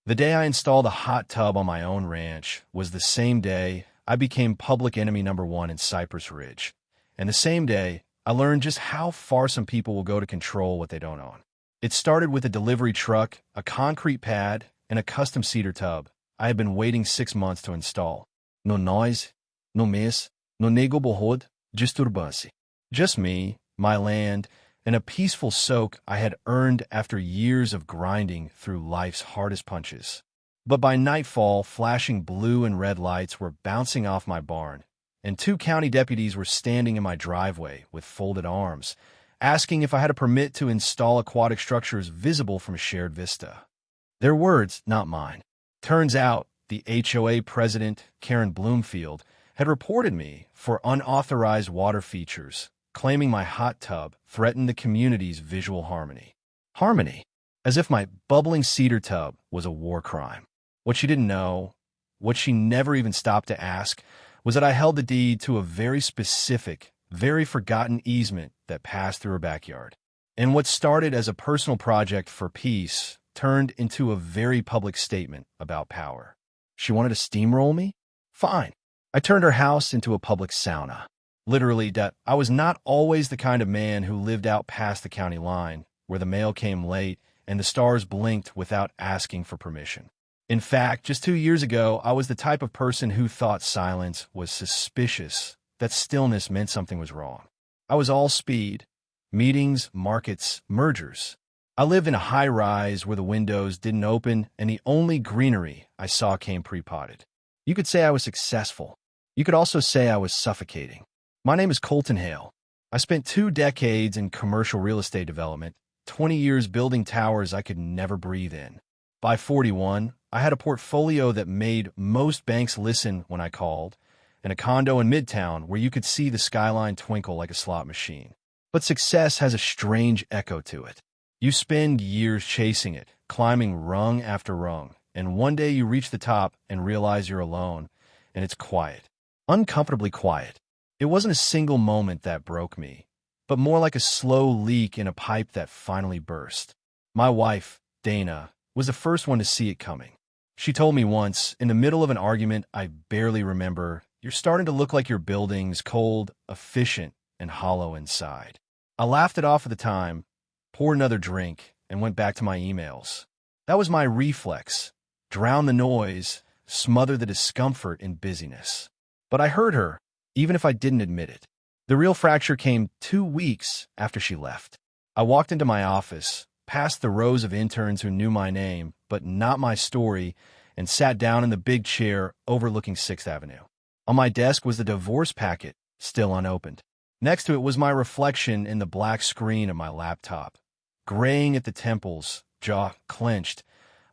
The day I installed a hot tub on my own ranch was the same day I became public enemy number one in Cypress Ridge. And the same day, I learned just how far some people will go to control what they don't own. It started with a delivery truck, a concrete pad, and a custom cedar tub I had been waiting 6 months to install. No noise, no mess, no nego borrod, disturbance. Just me, my land, and a peaceful soak I had earned after years of grinding through life's hardest punches. But by nightfall, flashing blue and red lights were bouncing off my barn, and 2 county deputies were standing in my driveway with folded arms, asking if I had a permit to install aquatic structures visible from a shared vista. Their words, not mine. Turns out, the HOA president, Karen Bloomfield, had reported me for unauthorized water features, claiming my hot tub threatened the community's visual harmony. Harmony, as if my bubbling cedar tub was a war crime. What she didn't know, what she never even stopped to ask, was that I held the deed to a very specific, very forgotten easement that passed through her backyard. And what started as a personal project for peace turned into a very public statement about power. She wanted to steamroll me? Fine. I turned her house into a public sauna. Literally, that I was not always the kind of man who lived out past the county line, where the mail came late and the stars blinked without asking for permission. In fact, just 2 years ago, I was the type of person who thought silence was suspicious, that stillness meant something was wrong. I was all speed. Meetings, markets, mergers. I lived in a high-rise where the windows didn't open and the only greenery I saw came pre-potted. You could say I was successful. You could also say I was suffocating. My name is Colton Hale. I spent 2 decades in commercial real estate development, 20 years building towers I could never breathe in. By 41, I had a portfolio that made most banks listen when I called, and a condo in Midtown where you could see the skyline twinkle like a slot machine. But success has a strange echo to it. You spend years chasing it, climbing rung after rung, and one day you reach the top and realize you're alone, and it's quiet. Uncomfortably quiet. It wasn't a single moment that broke me, but more like a slow leak in a pipe that finally burst. My wife, Dana, was the first one to see it coming. She told me once, in the middle of an argument I barely remember, "You're starting to look like your building's cold, efficient, and hollow inside." I laughed it off at the time, poured another drink, and went back to my emails. That was my reflex. Drown the noise, smother the discomfort in busyness. But I heard her, even if I didn't admit it. The real fracture came 2 weeks after she left. I walked into my office, past the rows of interns who knew my name, but not my story, and sat down in the big chair overlooking 6th Avenue. On my desk was the divorce packet, still unopened. Next to it was my reflection in the black screen of my laptop, graying at the temples, jaw clenched,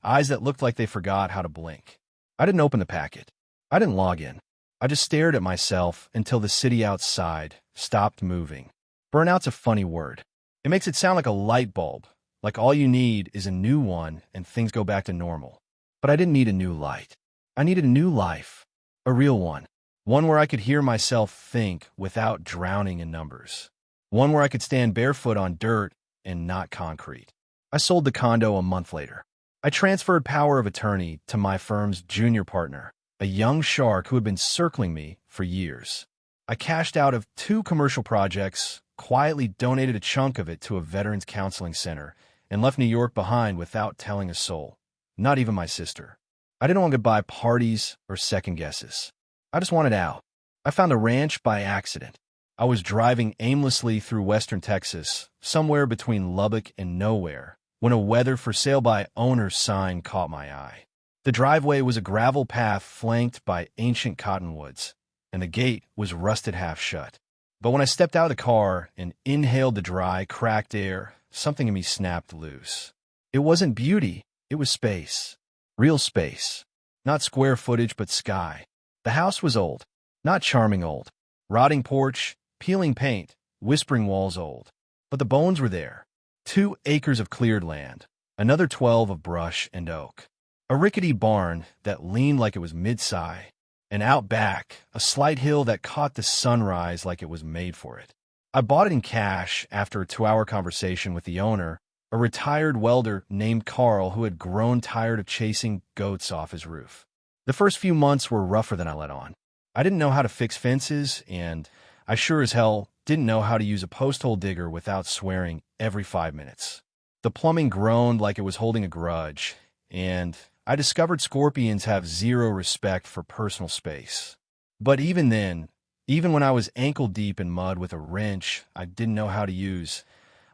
eyes that looked like they forgot how to blink. I didn't open the packet. I didn't log in. I just stared at myself until the city outside stopped moving. Burnout's a funny word. It makes it sound like a light bulb, like all you need is a new one and things go back to normal. But I didn't need a new light. I needed a new life, a real one. One where I could hear myself think without drowning in numbers. One where I could stand barefoot on dirt and not concrete. I sold the condo a month later. I transferred power of attorney to my firm's junior partner, a young shark who had been circling me for years. I cashed out of 2 commercial projects, quietly donated a chunk of it to a veterans counseling center, and left New York behind without telling a soul, not even my sister. I didn't want goodbye parties or second guesses. I just wanted out. I found a ranch by accident. I was driving aimlessly through western Texas, somewhere between Lubbock and nowhere, when a weather for sale by owner sign caught my eye. The driveway was a gravel path flanked by ancient cottonwoods, and the gate was rusted half shut. But when I stepped out of the car and inhaled the dry, cracked air, something in me snapped loose. It wasn't beauty, it was space. Real space. Not square footage, but sky. The house was old, not charming old. Rotting porch, peeling paint, whispering walls old. But the bones were there. 2 acres of cleared land, another 12 of brush and oak. A rickety barn that leaned like it was mid-sigh, and out back, a slight hill that caught the sunrise like it was made for it. I bought it in cash after a 2-hour conversation with the owner, a retired welder named Carl who had grown tired of chasing goats off his roof. The first few months were rougher than I let on. I didn't know how to fix fences, and I sure as hell didn't know how to use a post hole digger without swearing every 5 minutes. The plumbing groaned like it was holding a grudge, and I discovered scorpions have zero respect for personal space. But even then, even when I was ankle deep in mud with a wrench I didn't know how to use,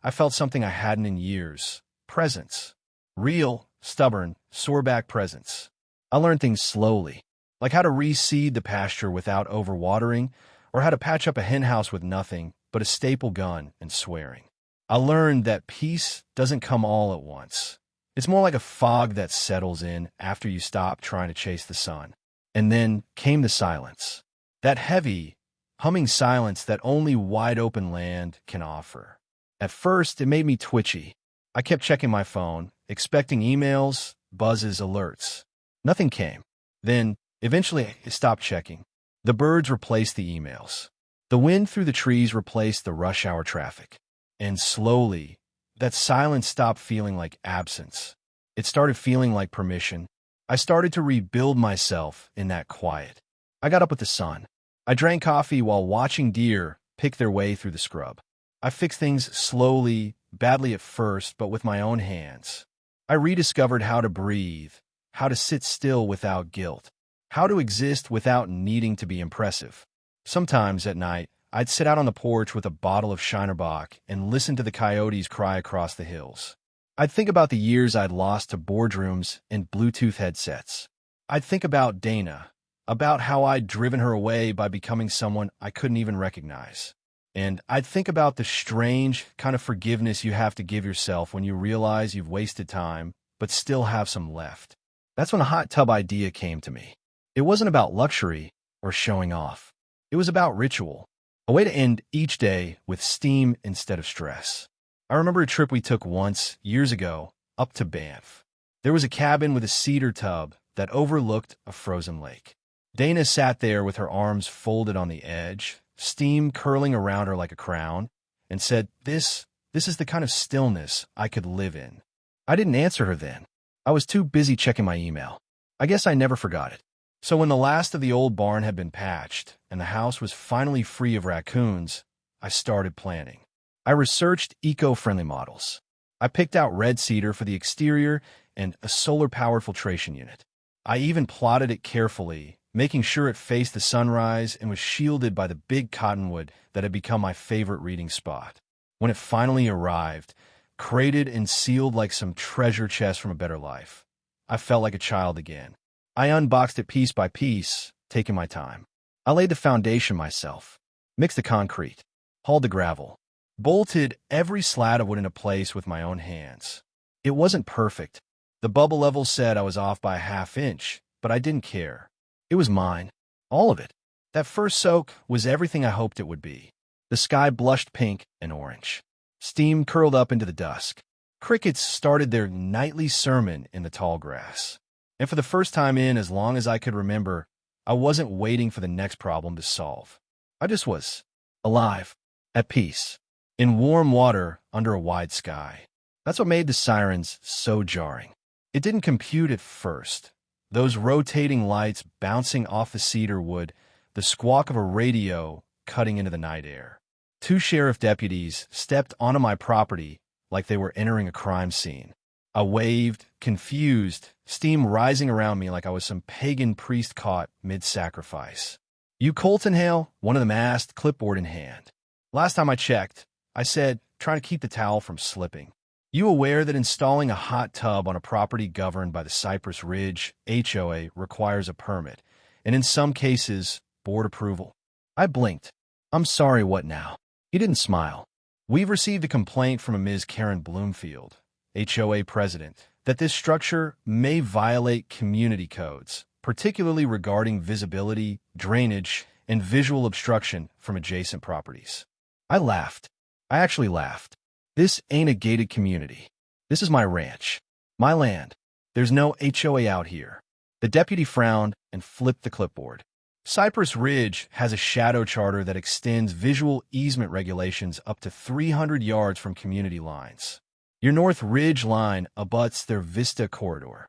I felt something I hadn't in years. Presence. Real, stubborn, sore-back presence. I learned things slowly, like how to reseed the pasture without overwatering, or how to patch up a henhouse with nothing but a staple gun and swearing. I learned that peace doesn't come all at once. It's more like a fog that settles in after you stop trying to chase the sun. And then came the silence. That heavy, humming silence that only wide-open land can offer. At first, it made me twitchy. I kept checking my phone, expecting emails, buzzes, alerts. Nothing came. Then, eventually, I stopped checking. The birds replaced the emails. The wind through the trees replaced the rush hour traffic. And slowly, that silence stopped feeling like absence. It started feeling like permission. I started to rebuild myself in that quiet. I got up with the sun. I drank coffee while watching deer pick their way through the scrub. I fixed things slowly, badly at first, but with my own hands. I rediscovered how to breathe, how to sit still without guilt, how to exist without needing to be impressive. Sometimes at night, I'd sit out on the porch with a bottle of Shinerbach and listen to the coyotes cry across the hills. I'd think about the years I'd lost to boardrooms and Bluetooth headsets. I'd think about Dana, about how I'd driven her away by becoming someone I couldn't even recognize. And I'd think about the strange kind of forgiveness you have to give yourself when you realize you've wasted time, but still have some left. That's when a hot tub idea came to me. It wasn't about luxury or showing off. It was about ritual, a way to end each day with steam instead of stress. I remember a trip we took once, years ago, up to Banff. There was a cabin with a cedar tub that overlooked a frozen lake. Dana sat there with her arms folded on the edge, steam curling around her like a crown, and said, This is the kind of stillness I could live in. I didn't answer her then. I was too busy checking my email. I guess I never forgot it. So when the last of the old barn had been patched and the house was finally free of raccoons, I started planning. I researched eco-friendly models. I picked out red cedar for the exterior and a solar-powered filtration unit. I even plotted it carefully, making sure it faced the sunrise and was shielded by the big cottonwood that had become my favorite reading spot. When it finally arrived, crated and sealed like some treasure chest from a better life, I felt like a child again. I unboxed it piece by piece, taking my time. I laid the foundation myself, mixed the concrete, hauled the gravel, bolted every slat of wood into place with my own hands. It wasn't perfect. The bubble level said I was off by a ½ inch, but I didn't care. It was mine. All of it. That first soak was everything I hoped it would be. The sky blushed pink and orange. Steam curled up into the dusk. Crickets started their nightly sermon in the tall grass. And for the first time in as long as I could remember, I wasn't waiting for the next problem to solve. I just was. Alive. At peace. In warm water under a wide sky. That's what made the sirens so jarring. It didn't compute at first. Those rotating lights bouncing off the cedar wood, the squawk of a radio cutting into the night air. 2 sheriff deputies stepped onto my property like they were entering a crime scene. I waved, confused, steam rising around me like I was some pagan priest caught mid-sacrifice. "You Colton Hale?" one of them asked, clipboard in hand. Last time I checked, I said, trying to keep the towel from slipping. "You aware that installing a hot tub on a property governed by the Cypress Ridge HOA requires a permit, and in some cases, board approval?" I blinked. "I'm sorry, what now?" He didn't smile. "We've received a complaint from a Ms. Karen Bloomfield, HOA president, that this structure may violate community codes, particularly regarding visibility, drainage, and visual obstruction from adjacent properties." I laughed. I actually laughed. This ain't a gated community. This is my ranch. My land. There's no HOA out here. The deputy frowned and flipped the clipboard. Cypress Ridge has a shadow charter that extends visual easement regulations up to 300 yards from community lines. Your North Ridge line abuts their Vista corridor.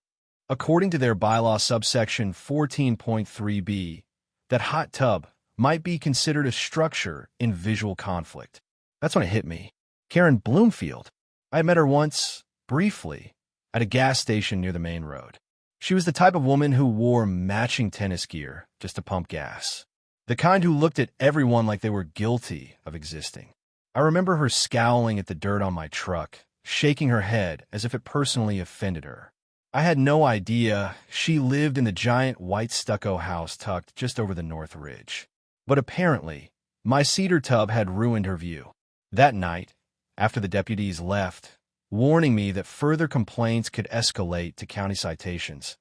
According to their bylaw subsection 14.3b, that hot tub might be considered a structure in visual conflict. That's when it hit me. Karen Bloomfield. I met her once, briefly, at a gas station near the main road. She was the type of woman who wore matching tennis gear just to pump gas. The kind who looked at everyone like they were guilty of existing. I remember her scowling at the dirt on my truck, shaking her head as if it personally offended her. I had no idea she lived in the giant white stucco house tucked just over the North Ridge. But apparently, my cedar tub had ruined her view. That night, after the deputies left, warning me that further complaints could escalate to county citations,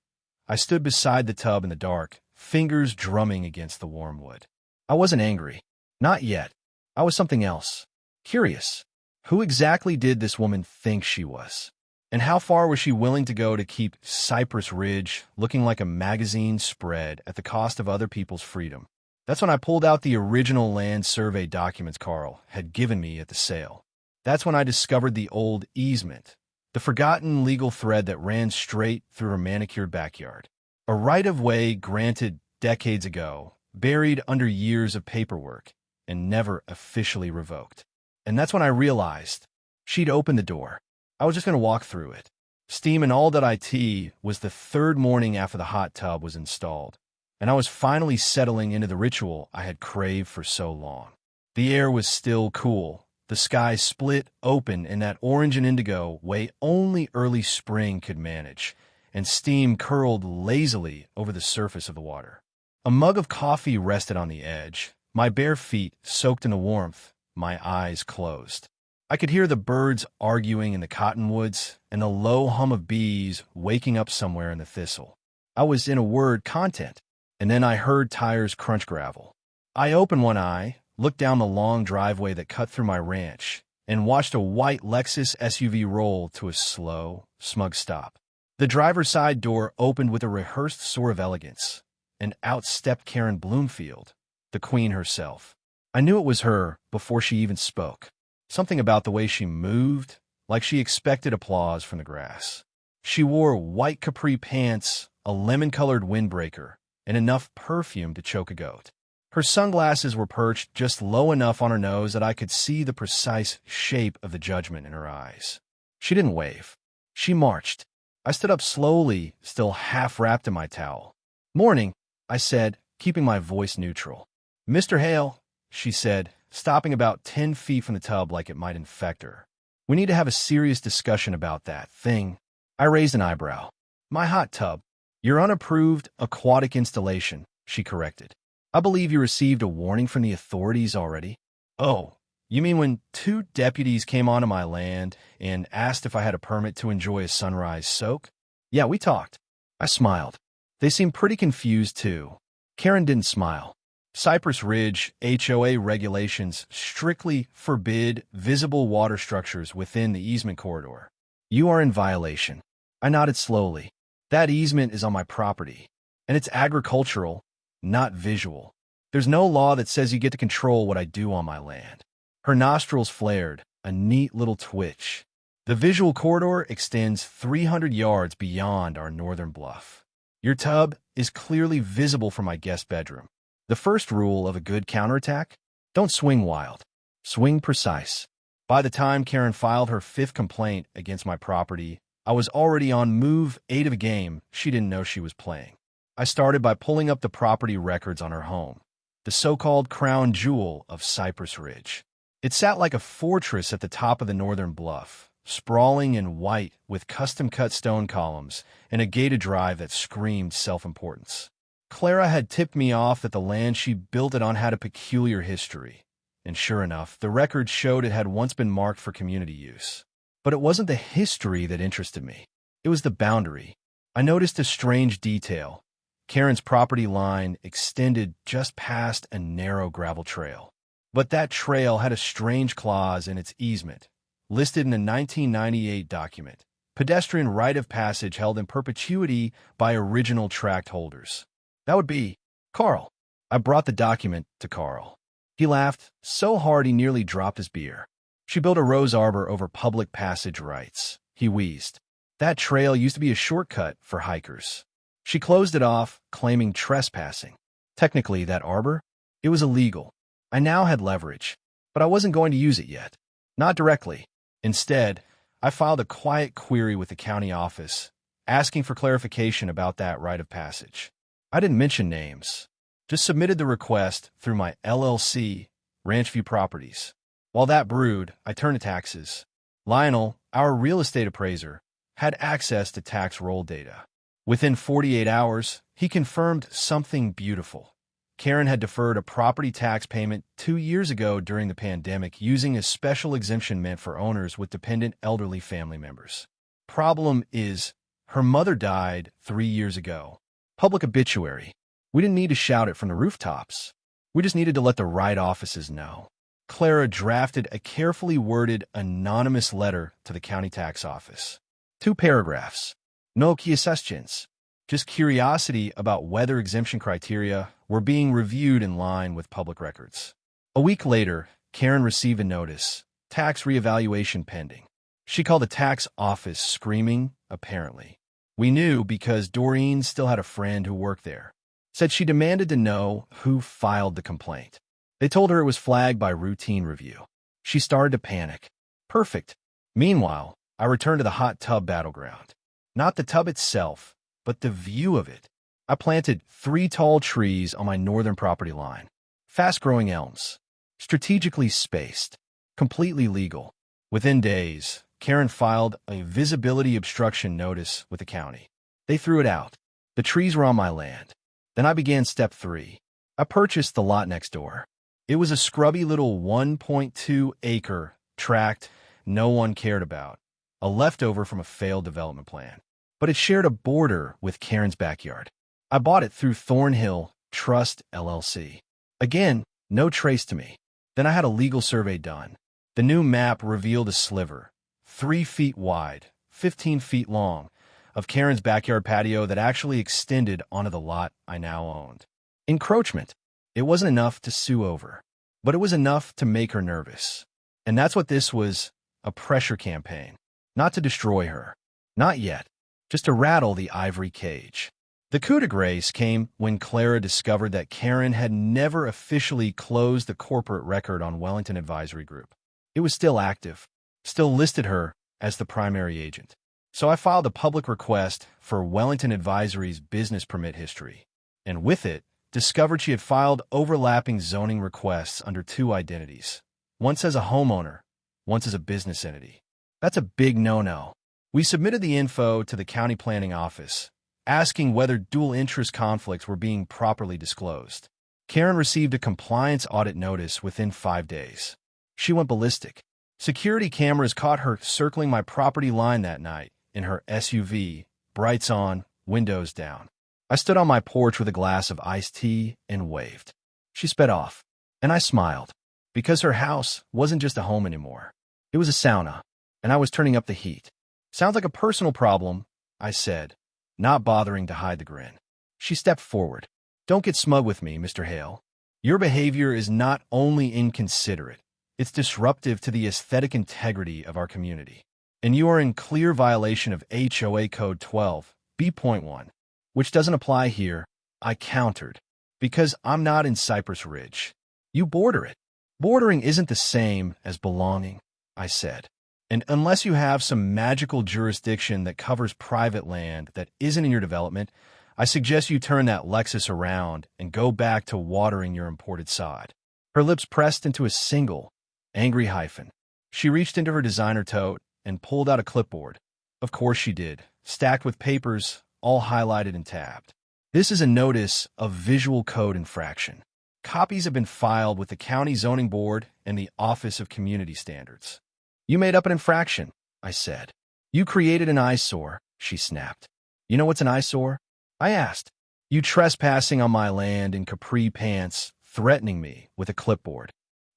I stood beside the tub in the dark, fingers drumming against the warm wood. I wasn't angry. Not yet. I was something else. Curious. Who exactly did this woman think she was? And how far was she willing to go to keep Cypress Ridge looking like a magazine spread at the cost of other people's freedom? That's when I pulled out the original land survey documents Carl had given me at the sale. That's when I discovered the old easement, the forgotten legal thread that ran straight through her manicured backyard. A right-of-way granted decades ago, buried under years of paperwork, and never officially revoked. And that's when I realized she'd opened the door. I was just going to walk through it. Steam and all.it was the third morning after the hot tub was installed, and I was finally settling into the ritual I had craved for so long. The air was still cool, the sky split open in that orange and indigo way only early spring could manage, and steam curled lazily over the surface of the water. A mug of coffee rested on the edge, my bare feet soaked in the warmth, my eyes closed. I could hear the birds arguing in the cottonwoods and the low hum of bees waking up somewhere in the thistle. I was, in a word, content. And then I heard tires crunch gravel. I opened one eye, looked down the long driveway that cut through my ranch, and watched a white Lexus SUV roll to a slow, smug stop. The driver's side door opened with a rehearsed soar of elegance, and out stepped Karen Bloomfield, the queen herself. I knew it was her before she even spoke. Something about the way she moved, like she expected applause from the grass. She wore white capri pants, a lemon-colored windbreaker, and enough perfume to choke a goat. Her sunglasses were perched just low enough on her nose that I could see the precise shape of the judgment in her eyes. She didn't wave. She marched. I stood up slowly, still half wrapped in my towel. "Morning," I said, keeping my voice neutral. "Mr. Hale," she said, stopping about 10 feet from the tub like it might infect her. "We need to have a serious discussion about that thing." I raised an eyebrow. "My hot tub. Your unapproved aquatic installation," she corrected. "I believe you received a warning from the authorities already." "Oh, you mean when 2 deputies came onto my land and asked if I had a permit to enjoy a sunrise soak?" "Yeah, we talked." I smiled. They seemed pretty confused, too. Karen didn't smile. Cypress Ridge HOA regulations strictly forbid visible water structures within the easement corridor. "You are in violation." I nodded slowly. "That easement is on my property, and it's agricultural, not visual. There's no law that says you get to control what I do on my land." Her nostrils flared, a neat little twitch. "The visual corridor extends 300 yards beyond our northern bluff. Your tub is clearly visible from my guest bedroom. The first rule of a good counterattack? Don't swing wild. Swing precise." By the time Karen filed her 5th complaint against my property, I was already on move 8 of a game she didn't know she was playing. I started by pulling up the property records on her home, the so-called crown jewel of Cypress Ridge. It sat like a fortress at the top of the northern bluff, sprawling in white with custom-cut stone columns and a gated drive that screamed self-importance. Clara had tipped me off that the land she built it on had a peculiar history, and sure enough, the records showed it had once been marked for community use. But it wasn't the history that interested me. It was the boundary. I noticed a strange detail. Karen's property line extended just past a narrow gravel trail. But that trail had a strange clause in its easement, listed in a 1998 document, pedestrian right of passage held in perpetuity by original tract holders. That would be Carl. I brought the document to Carl. He laughed so hard he nearly dropped his beer. She built a rose arbor over public passage rights. He wheezed. That trail used to be a shortcut for hikers. She closed it off, claiming trespassing. Technically, that arbor? It was illegal. I now had leverage, but I wasn't going to use it yet. Not directly. Instead, I filed a quiet query with the county office, asking for clarification about that rite of passage. I didn't mention names, just submitted the request through my LLC, Ranchview Properties. While that brewed, I turned to taxes. Lionel, our real estate appraiser, had access to tax roll data. Within 48 hours, he confirmed something beautiful. Karen had deferred a property tax payment 2 years ago during the pandemic using a special exemption meant for owners with dependent elderly family members. Problem is, her mother died 3 years ago. Public obituary. We didn't need to shout it from the rooftops. We just needed to let the right offices know. Clara drafted a carefully worded anonymous letter to the county tax office. 2 paragraphs. No questions. Just curiosity about whether exemption criteria were being reviewed in line with public records. A week later, Karen received a notice. Tax reevaluation pending. She called the tax office screaming, apparently. We knew because Doreen still had a friend who worked there. Said she demanded to know who filed the complaint. They told her it was flagged by routine review. She started to panic. Perfect. Meanwhile, I returned to the hot tub battleground. Not the tub itself, but the view of it. I planted 3 tall trees on my northern property line. Fast-growing elms. Strategically spaced. Completely legal. Within days, Karen filed a visibility obstruction notice with the county. They threw it out. The trees were on my land. Then I began step 3. I purchased the lot next door. It was a scrubby little 1.2-acre tract no one cared about, a leftover from a failed development plan. But it shared a border with Karen's backyard. I bought it through Thornhill Trust LLC. Again, no trace to me. Then I had a legal survey done. The new map revealed a sliver, 3 feet wide, 15 feet long, of Karen's backyard patio that actually extended onto the lot I now owned. Encroachment. It wasn't enough to sue over, but it was enough to make her nervous. And that's what this was, a pressure campaign. Not to destroy her. Not yet. Just to rattle the ivory cage. The coup de grace came when Clara discovered that Karen had never officially closed the corporate record on Wellington Advisory Group. It was still active, still listed her as the primary agent. So I filed a public request for Wellington Advisory's business permit history, and with it, discovered she had filed overlapping zoning requests under 2 identities. Once as a homeowner, once as a business entity. That's a big no-no. We submitted the info to the county planning office, asking whether dual interest conflicts were being properly disclosed. Karen received a compliance audit notice within 5 days. She went ballistic. Security cameras caught her circling my property line that night in her SUV, brights on, windows down. I stood on my porch with a glass of iced tea and waved. She sped off, and I smiled, because her house wasn't just a home anymore. It was a sauna, and I was turning up the heat. Sounds like a personal problem, I said, not bothering to hide the grin. She stepped forward. Don't get smug with me, Mr. Hale. Your behavior is not only inconsiderate, it's disruptive to the aesthetic integrity of our community. And you are in clear violation of HOA Code 12, B.1, which doesn't apply here, I countered, because I'm not in Cypress Ridge. You border it. Bordering isn't the same as belonging, I said. And unless you have some magical jurisdiction that covers private land that isn't in your development, I suggest you turn that Lexus around and go back to watering your imported sod. Her lips pressed into a single, angry hyphen. She reached into her designer tote and pulled out a clipboard. Of course she did, stacked with papers, all highlighted and tabbed. This is a notice of visual code infraction. Copies have been filed with the County Zoning Board and the Office of Community Standards. You made up an infraction, I said. You created an eyesore, she snapped. You know what's an eyesore? I asked. You trespassing on my land in capri pants, threatening me with a clipboard.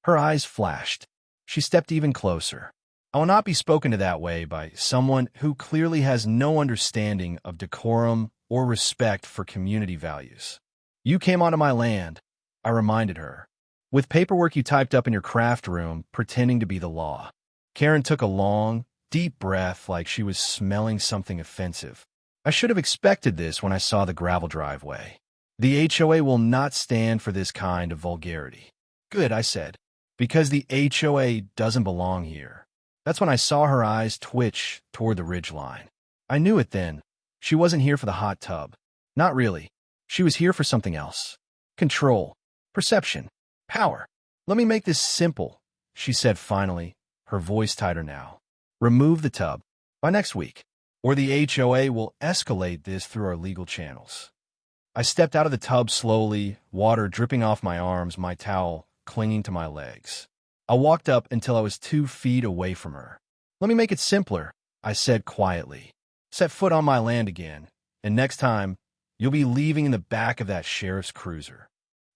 Her eyes flashed. She stepped even closer. I will not be spoken to that way by someone who clearly has no understanding of decorum or respect for community values. You came onto my land, I reminded her, with paperwork you typed up in your craft room pretending to be the law. Karen took a long, deep breath like she was smelling something offensive. I should have expected this when I saw the gravel driveway. The HOA will not stand for this kind of vulgarity. Good, I said, because the HOA doesn't belong here. That's when I saw her eyes twitch toward the ridgeline. I knew it then. She wasn't here for the hot tub. Not really. She was here for something else. Control. Perception. Power. Let me make this simple, she said finally, her voice tighter now. Remove the tub by next week, or the HOA will escalate this through our legal channels. I stepped out of the tub slowly, water dripping off my arms, my towel clinging to my legs. I walked up until I was 2 feet away from her. Let me make it simpler, I said quietly. Set foot on my land again, and next time, you'll be leaving in the back of that sheriff's cruiser.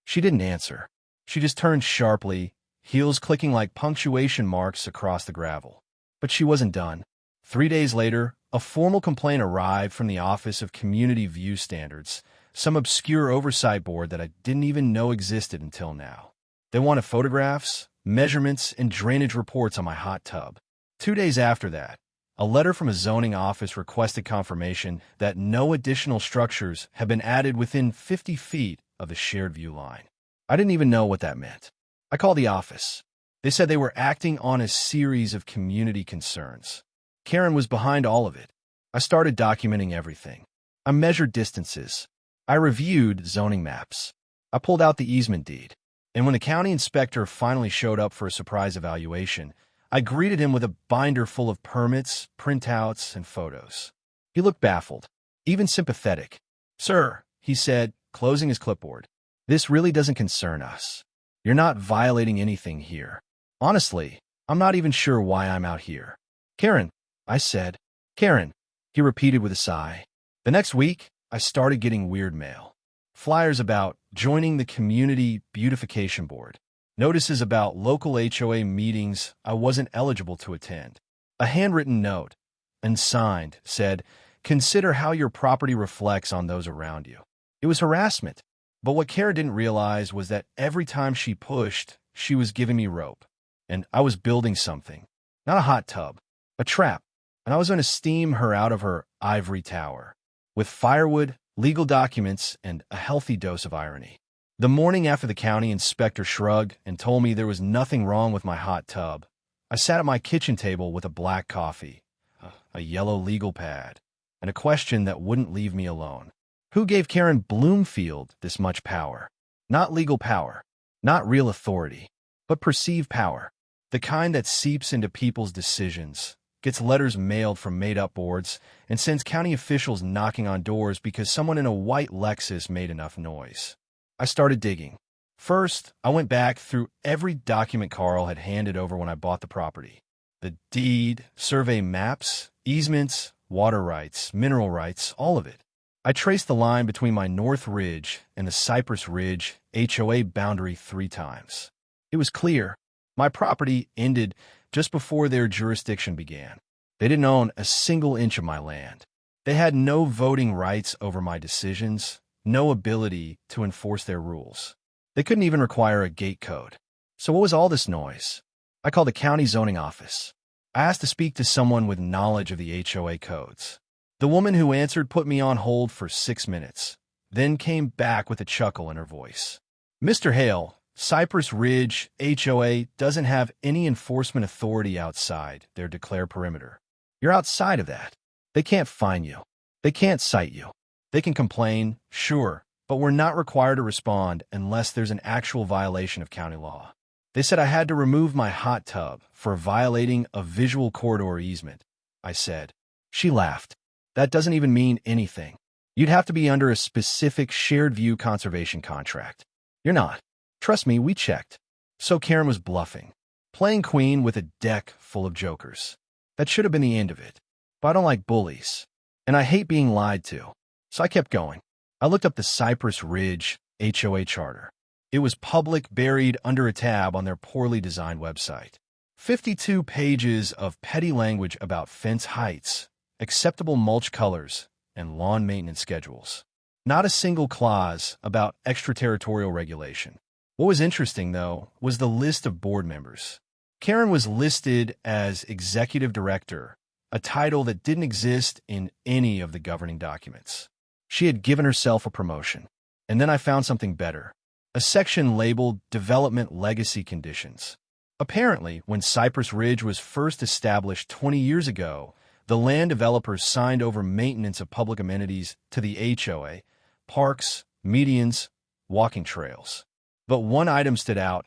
She didn't answer. She just turned sharply, heels clicking like punctuation marks across the gravel. But she wasn't done. 3 days later, a formal complaint arrived from the Office of Community View Standards, some obscure oversight board that I didn't even know existed until now. They wanted photographs, measurements, and drainage reports on my hot tub. 2 days after that, a letter from a zoning office requested confirmation that no additional structures had been added within 50 feet of the shared view line. I didn't even know what that meant. I called the office. They said they were acting on a series of community concerns. Karen was behind all of it. I started documenting everything. I measured distances. I reviewed zoning maps. I pulled out the easement deed. And when the county inspector finally showed up for a surprise evaluation, I greeted him with a binder full of permits, printouts, and photos. He looked baffled, even sympathetic. Sir, he said, closing his clipboard, this really doesn't concern us. You're not violating anything here. Honestly, I'm not even sure why I'm out here. Karen, I said. Karen, he repeated with a sigh. The next week, I started getting weird mail. Flyers about joining the Community Beautification Board. Notices about local HOA meetings I wasn't eligible to attend. A handwritten note, and signed, said, consider how your property reflects on those around you. It was harassment, but what Kara didn't realize was that every time she pushed, she was giving me rope. And I was building something. Not a hot tub, a trap. And I was going to steam her out of her ivory tower. With firewood, legal documents, and a healthy dose of irony. The morning after the county inspector shrugged and told me there was nothing wrong with my hot tub, I sat at my kitchen table with a black coffee, a yellow legal pad, and a question that wouldn't leave me alone. Who gave Karen Bloomfield this much power? Not legal power, not real authority, but perceived power. The kind that seeps into people's decisions, gets letters mailed from made-up boards, and sends county officials knocking on doors because someone in a white Lexus made enough noise. I started digging. First, I went back through every document Carl had handed over when I bought the property. The deed, survey maps, easements, water rights, mineral rights, all of it. I traced the line between my North Ridge and the Cypress Ridge HOA boundary 3 times. It was clear. My property ended just before their jurisdiction began. They didn't own a single inch of my land. They had no voting rights over my decisions, no ability to enforce their rules. They couldn't even require a gate code. So what was all this noise? I called the county zoning office. I asked to speak to someone with knowledge of the HOA codes. The woman who answered put me on hold for 6 minutes, then came back with a chuckle in her voice. Mr. Hale, Cypress Ridge HOA doesn't have any enforcement authority outside their declared perimeter. You're outside of that. They can't fine you. They can't cite you. They can complain, sure, but we're not required to respond unless there's an actual violation of county law. They said I had to remove my hot tub for violating a visual corridor easement. I said. She laughed. That doesn't even mean anything. You'd have to be under a specific shared view conservation contract. You're not. Trust me, we checked. So Karen was bluffing, playing queen with a deck full of jokers. That should have been the end of it. But I don't like bullies, and I hate being lied to. So I kept going. I looked up the Cypress Ridge HOA charter. It was public, buried under a tab on their poorly designed website. 52 pages of petty language about fence heights, acceptable mulch colors, and lawn maintenance schedules. Not a single clause about extraterritorial regulation. What was interesting, though, was the list of board members. Karen was listed as executive director, a title that didn't exist in any of the governing documents. She had given herself a promotion. And then I found something better, a section labeled Development Legacy Conditions. Apparently, when Cypress Ridge was first established 20 years ago, the land developers signed over maintenance of public amenities to the HOA, parks, medians, walking trails. But one item stood out,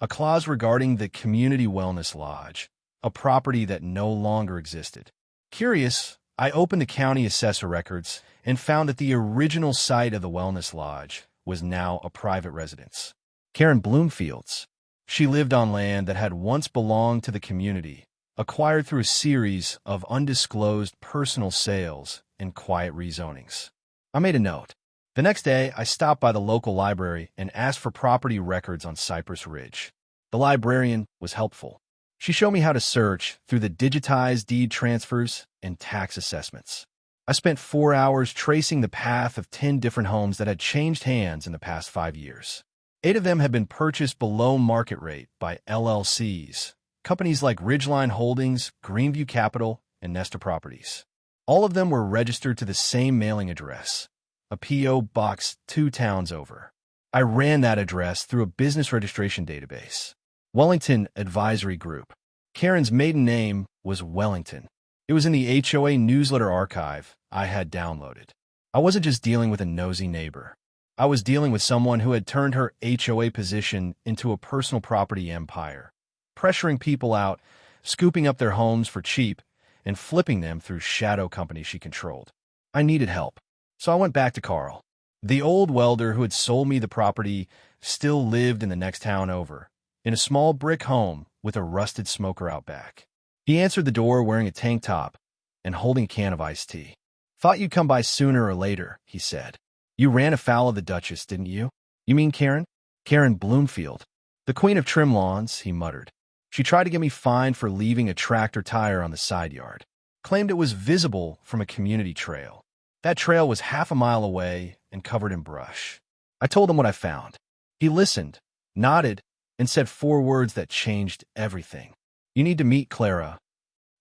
a clause regarding the Community Wellness Lodge, a property that no longer existed. Curious, I opened the county assessor records and found that the original site of the Wellness Lodge was now a private residence. Karen Bloomfield's. She lived on land that had once belonged to the community, acquired through a series of undisclosed personal sales and quiet rezonings. I made a note. The next day, I stopped by the local library and asked for property records on Cypress Ridge. The librarian was helpful. She showed me how to search through the digitized deed transfers and tax assessments. I spent 4 hours tracing the path of 10 different homes that had changed hands in the past 5 years. 8 of them had been purchased below market rate by LLCs, companies like Ridgeline Holdings, Greenview Capital, and Nestor Properties. All of them were registered to the same mailing address, a P.O. Box 2 towns over. I ran that address through a business registration database. Wellington Advisory Group. Karen's maiden name was Wellington. It was in the HOA newsletter archive I had downloaded. I wasn't just dealing with a nosy neighbor. I was dealing with someone who had turned her HOA position into a personal property empire, pressuring people out, scooping up their homes for cheap, and flipping them through shadow companies she controlled. I needed help, so I went back to Carl. The old welder who had sold me the property still lived in the next town over, in a small brick home with a rusted smoker out back. He answered the door wearing a tank top and holding a can of iced tea. "Thought you'd come by sooner or later," he said. "You ran afoul of the Duchess, didn't you?" "You mean Karen?" "Karen Bloomfield. The Queen of Trim Lawns," he muttered. "She tried to get me fined for leaving a tractor tire on the side yard. Claimed it was visible from a community trail. That trail was half a mile away and covered in brush." I told him what I found. He listened, nodded, and said 4 words that changed everything. "You need to meet Clara."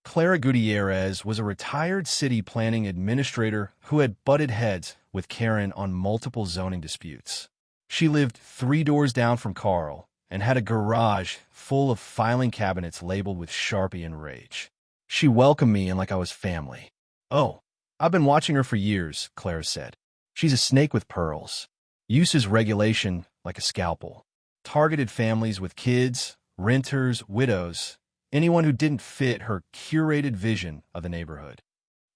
Clara Gutierrez was a retired city planning administrator who had butted heads with Karen on multiple zoning disputes. She lived 3 doors down from Carl and had a garage full of filing cabinets labeled with Sharpie and rage. She welcomed me in like I was family. "Oh, I've been watching her for years," Clara said. "She's a snake with pearls. Uses regulation like a scalpel. Targeted families with kids, renters, widows, anyone who didn't fit her curated vision of the neighborhood."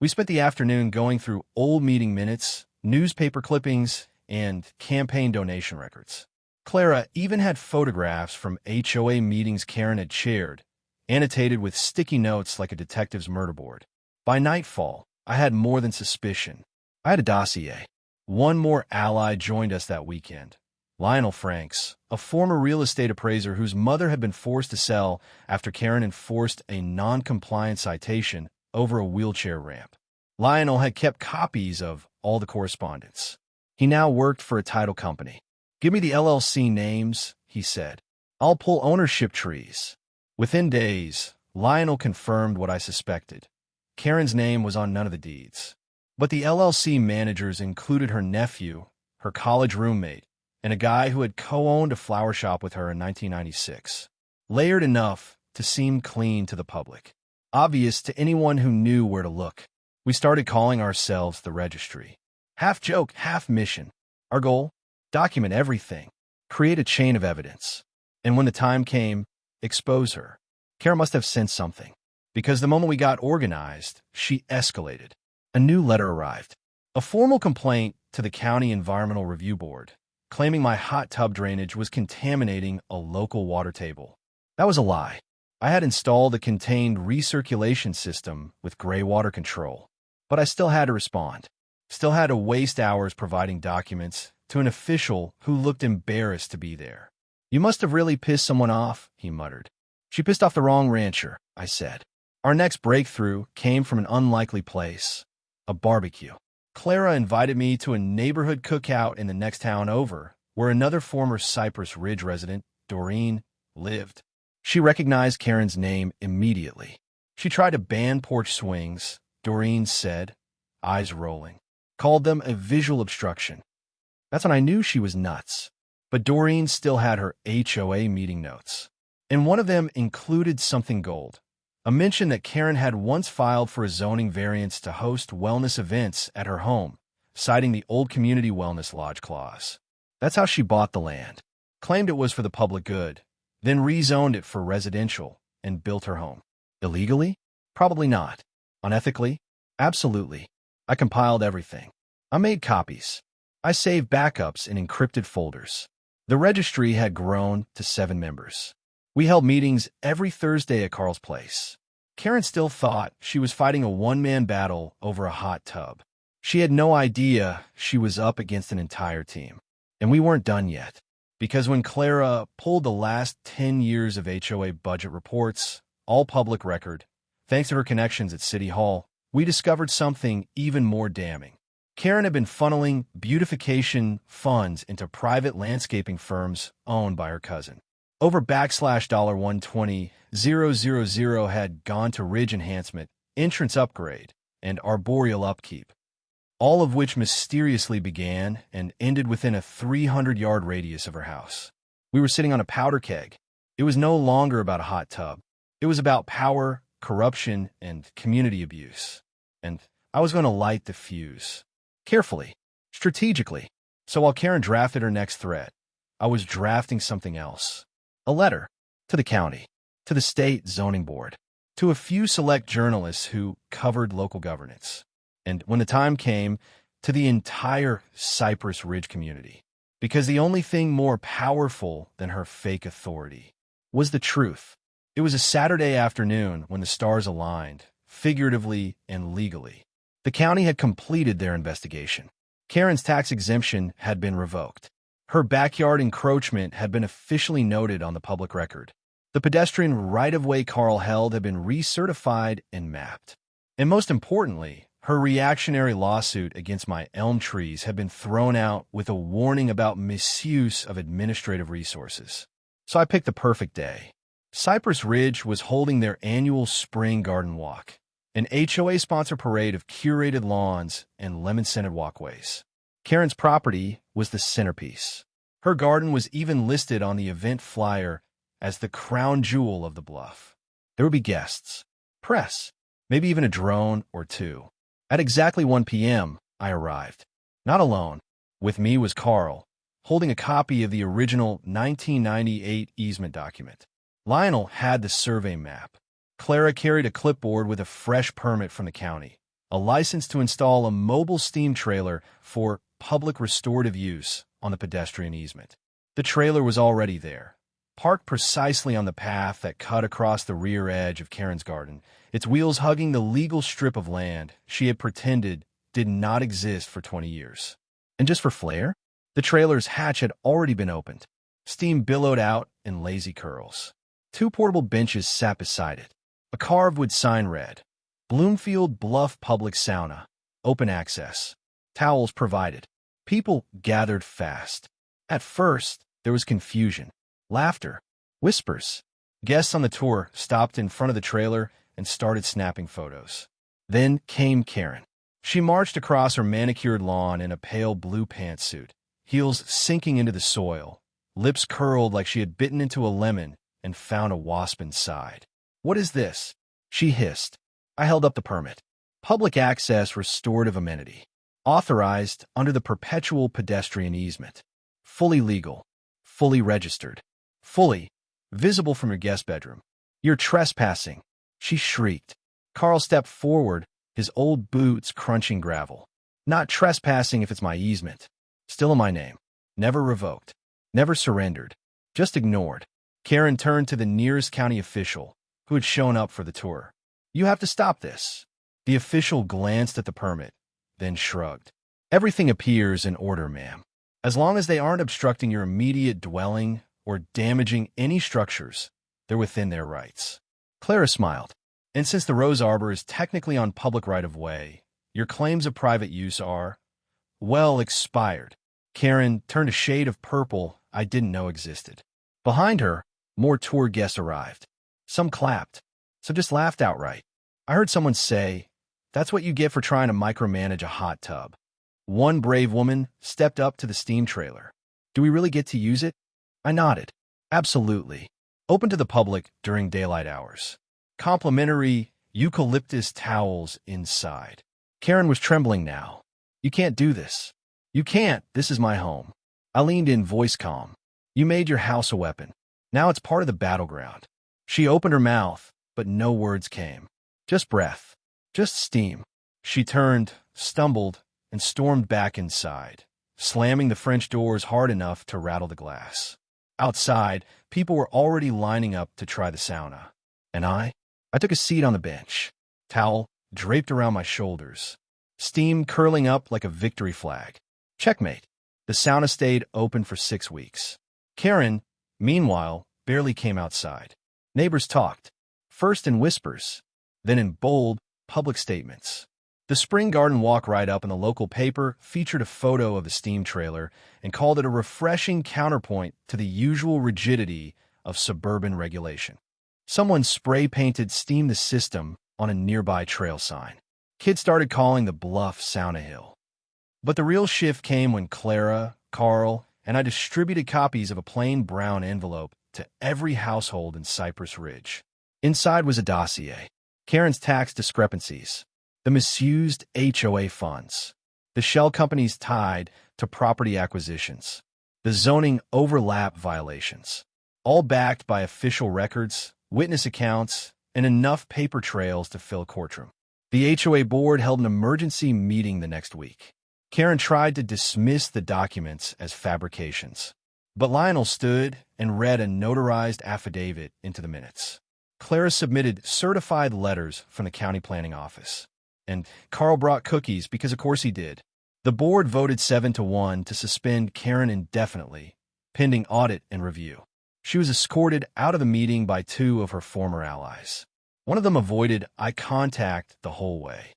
We spent the afternoon going through old meeting minutes, newspaper clippings, and campaign donation records. Clara even had photographs from HOA meetings Karen had chaired, annotated with sticky notes like a detective's murder board. By nightfall, I had more than suspicion. I had a dossier. One more ally joined us that weekend. Lionel Franks, a former real estate appraiser whose mother had been forced to sell after Karen enforced a non-compliant citation over a wheelchair ramp. Lionel had kept copies of all the correspondence. He now worked for a title company. "Give me the LLC names," he said. "I'll pull ownership trees." Within days, Lionel confirmed what I suspected. Karen's name was on none of the deeds. But the LLC managers included her nephew, her college roommate, and a guy who had co-owned a flower shop with her in 1996. Layered enough to seem clean to the public. Obvious to anyone who knew where to look. We started calling ourselves the registry. Half joke, half mission. Our goal? Document everything. Create a chain of evidence. And when the time came, expose her. Kara must have sensed something. Because the moment we got organized, she escalated. A new letter arrived. A formal complaint to the County Environmental Review Board, claiming my hot tub drainage was contaminating a local water table. That was a lie. I had installed a contained recirculation system with gray water control, but I still had to respond. Still had to waste hours providing documents to an official who looked embarrassed to be there. "You must have really pissed someone off," he muttered. "She pissed off the wrong rancher," I said. Our next breakthrough came from an unlikely place, a barbecue. Clara invited me to a neighborhood cookout in the next town over, where another former Cypress Ridge resident, Doreen, lived. She recognized Karen's name immediately. She tried to ban porch swings, Doreen said, eyes rolling, called them a visual obstruction. That's when I knew she was nuts. But Doreen still had her HOA meeting notes, and one of them included something gold, a mention that Karen had once filed for a zoning variance to host wellness events at her home, citing the old community wellness lodge clause. That's how she bought the land, claimed it was for the public good, then rezoned it for residential and built her home. Illegally? Probably not. Unethically? Absolutely. I compiled everything. I made copies. I saved backups in encrypted folders. The registry had grown to 7 members. We held meetings every Thursday at Carl's place. Karen still thought she was fighting a one-man battle over a hot tub. She had no idea she was up against an entire team. And we weren't done yet, because when Clara pulled the last 10 years of HOA budget reports, all public record, thanks to her connections at City Hall, we discovered something even more damning. Karen had been funneling beautification funds into private landscaping firms owned by her cousin. Over $120,000 had gone to ridge enhancement, entrance upgrade, and arboreal upkeep, all of which mysteriously began and ended within a 300-yard radius of her house. We were sitting on a powder keg. It was no longer about a hot tub. It was about power, corruption, and community abuse. And I was going to light the fuse. Carefully, strategically. So while Karen drafted her next threat, I was drafting something else. A letter to the county, to the state zoning board, to a few select journalists who covered local governance, and when the time came, to the entire Cypress Ridge community. Because the only thing more powerful than her fake authority was the truth. It was a Saturday afternoon when the stars aligned, figuratively and legally. The county had completed their investigation. Karen's tax exemption had been revoked. Her backyard encroachment had been officially noted on the public record. The pedestrian right-of-way Carl held had been recertified and mapped. And most importantly, her reactionary lawsuit against my elm trees had been thrown out with a warning about misuse of administrative resources. So I picked the perfect day. Cypress Ridge was holding their annual spring garden walk, an HOA-sponsored parade of curated lawns and lemon-scented walkways. Karen's property was the centerpiece. Her garden was even listed on the event flyer as the crown jewel of the bluff. There would be guests, press, maybe even a drone or two. At exactly 1 p.m., I arrived. Not alone. With me was Carl, holding a copy of the original 1998 easement document. Lionel had the survey map. Clara carried a clipboard with a fresh permit from the county, a license to install a mobile steam trailer for public restorative use on the pedestrian easement. The trailer was already there, parked precisely on the path that cut across the rear edge of Karen's garden, its wheels hugging the legal strip of land she had pretended did not exist for 20 years. And just for flair, the trailer's hatch had already been opened. Steam billowed out in lazy curls. 2 portable benches sat beside it. A carved wood sign read, Bloomfield Bluff Public Sauna, open access. Towels provided. People gathered fast. At first, there was confusion, laughter, whispers. Guests on the tour stopped in front of the trailer and started snapping photos. Then came Karen. She marched across her manicured lawn in a pale blue pantsuit, heels sinking into the soil, lips curled like she had bitten into a lemon and found a wasp inside. What is this? She hissed. I held up the permit. Public access restorative amenity. Authorized under the perpetual pedestrian easement. Fully legal. Fully registered. Fully visible from your guest bedroom. You're trespassing, she shrieked. Carl stepped forward, his old boots crunching gravel. Not trespassing if it's my easement. Still in my name. Never revoked. Never surrendered. Just ignored. Karen turned to the nearest county official, who had shown up for the tour. You have to stop this. The official glanced at the permit, then shrugged. Everything appears in order, ma'am. As long as they aren't obstructing your immediate dwelling or damaging any structures, they're within their rights. Clara smiled. And since the Rose Arbor is technically on public right-of-way, your claims of private use are, well, expired. Karen turned a shade of purple I didn't know existed. Behind her, More tour guests arrived. Some clapped, some just laughed outright. I heard someone say, "That's what you get for trying to micromanage a hot tub." One brave woman stepped up to the steam trailer. "Do we really get to use it?" I nodded. "Absolutely. Open to the public during daylight hours. Complimentary eucalyptus towels inside." Karen was trembling now. "You can't do this." "You can't. This is my home." I leaned in, voice calm. "You made your house a weapon. Now it's part of the battleground." She opened her mouth, but no words came. Just breath. Just steam. She turned, stumbled, and stormed back inside, slamming the French doors hard enough to rattle the glass. Outside, people were already lining up to try the sauna. And I took a seat on the bench, towel draped around my shoulders, steam curling up like a victory flag. Checkmate. The sauna stayed open for 6 weeks. Karen, meanwhile, barely came outside. Neighbors talked, first in whispers, then in bold, public statements. The spring garden walk write-up in the local paper featured a photo of the steam trailer and called it a refreshing counterpoint to the usual rigidity of suburban regulation. Someone spray-painted "Steam the System" on a nearby trail sign. Kids started calling the bluff Sauna Hill. But the real shift came when Clara, Carl, and I distributed copies of a plain brown envelope to every household in Cypress Ridge. Inside was a dossier. Karen's tax discrepancies, the misused HOA funds, the shell companies tied to property acquisitions, the zoning overlap violations, all backed by official records, witness accounts, and enough paper trails to fill a courtroom. The HOA board held an emergency meeting the next week. Karen tried to dismiss the documents as fabrications, but Lionel stood and read a notarized affidavit into the minutes. Clara submitted certified letters from the county planning office, and Carl brought cookies because of course he did. The board voted 7-1 to suspend Karen indefinitely, pending audit and review. She was escorted out of the meeting by 2 of her former allies. One of them avoided eye contact the whole way.